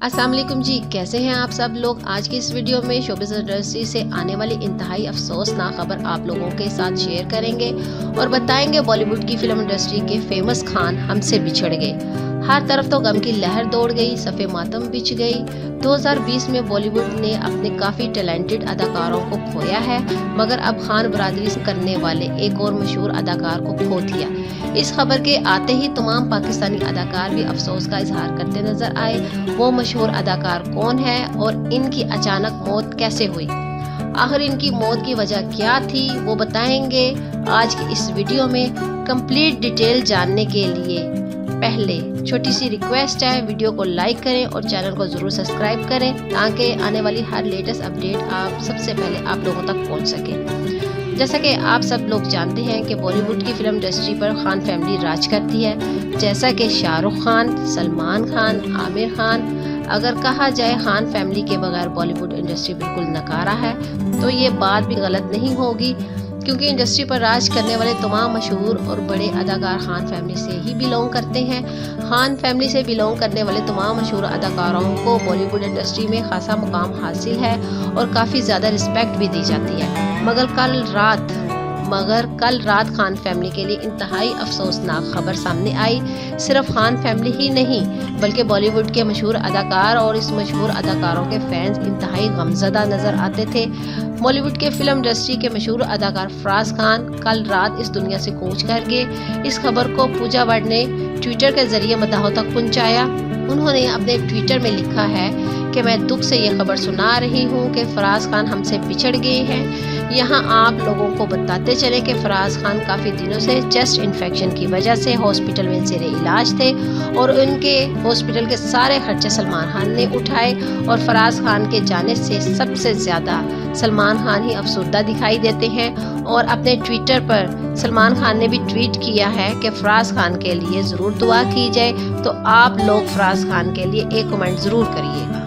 अस्सलाम वालेकुम जी, कैसे हैं आप सब लोग। आज की इस वीडियो में शोबिज़ इंडस्ट्री से आने वाली इंतहाई अफसोसनाक खबर आप लोगों के साथ शेयर करेंगे और बताएंगे बॉलीवुड की फिल्म इंडस्ट्री के फेमस खान हमसे बिछड़ गए। हर तरफ तो गम की लहर दौड़ गई, सफ़े मातम बिछ गई। 2020 में बॉलीवुड ने अपने काफ़ी टैलेंटेड अदाकारों को खोया है, मगर अब खान बरादरी से करने वाले एक और मशहूर अदाकार को खो दिया। इस खबर के आते ही तमाम पाकिस्तानी अदाकार भी अफसोस का इजहार करते नजर आए। वो मशहूर अदाकार कौन है और इनकी अचानक मौत कैसे हुई, आखिर इनकी मौत की वजह क्या थी, वो बताएंगे आज की इस वीडियो में। कंप्लीट डिटेल जानने के लिए पहले छोटी सी रिक्वेस्ट है, वीडियो को लाइक करें और चैनल को ज़रूर सब्सक्राइब करें ताकि आने वाली हर लेटेस्ट अपडेट आप सबसे पहले आप लोगों तक पहुंच सके। जैसा कि आप सब लोग जानते हैं कि बॉलीवुड की फिल्म इंडस्ट्री पर खान फैमिली राज करती है, जैसा कि शाहरुख खान, सलमान खान, आमिर खान। अगर कहा जाए खान फैमिली के बगैर बॉलीवुड इंडस्ट्री बिल्कुल नकारा है तो ये बात भी गलत नहीं होगी, क्योंकि इंडस्ट्री पर राज करने वाले तमाम मशहूर और बड़े अदाकार खान फैमिली से ही बिलोंग करते हैं। खान फैमिली से बिलोंग करने वाले तमाम मशहूर अदाकारों को बॉलीवुड इंडस्ट्री में खासा मुकाम हासिल है और काफ़ी ज़्यादा रिस्पेक्ट भी दी जाती है। मगर कल रात खान फैमिली के लिए इंतहाई अफसोसनाक खबर सामने आई। सिर्फ खान फैमिली ही नहीं बल्कि बॉलीवुड के मशहूर अदाकार और इस मशहूर अदाकारों के फैंस इंतहाई गमज़दा नज़र आते थे। बॉलीवुड के फिल्म इंडस्ट्री के मशहूर अदाकार फराज खान कल रात इस दुनिया से कूच कर गए। इस खबर को पूजा भट्ट ने ट्विटर के जरिए मदाहों तक पहुंचाया। उन्होंने अपने ट्विटर में लिखा है कि मैं दुख से ये खबर सुना रही हूँ कि फराज खान हमसे बिछड़ गए हैं। यहाँ आप लोगों को बताते चले कि फराज खान काफ़ी दिनों से चेस्ट इन्फेक्शन की वजह से हॉस्पिटल में जेर इलाज थे और उनके हॉस्पिटल के सारे खर्चे सलमान खान ने उठाए और फराज खान के जाने से सबसे ज़्यादा सलमान खान ही अफसरदा दिखाई देते हैं। और अपने ट्विटर पर सलमान खान ने भी ट्वीट किया है कि फराज खान के लिए ज़रूर दुआ की जाए, तो आप लोग फराज खान के लिए एक कमेंट ज़रूर करिएगा।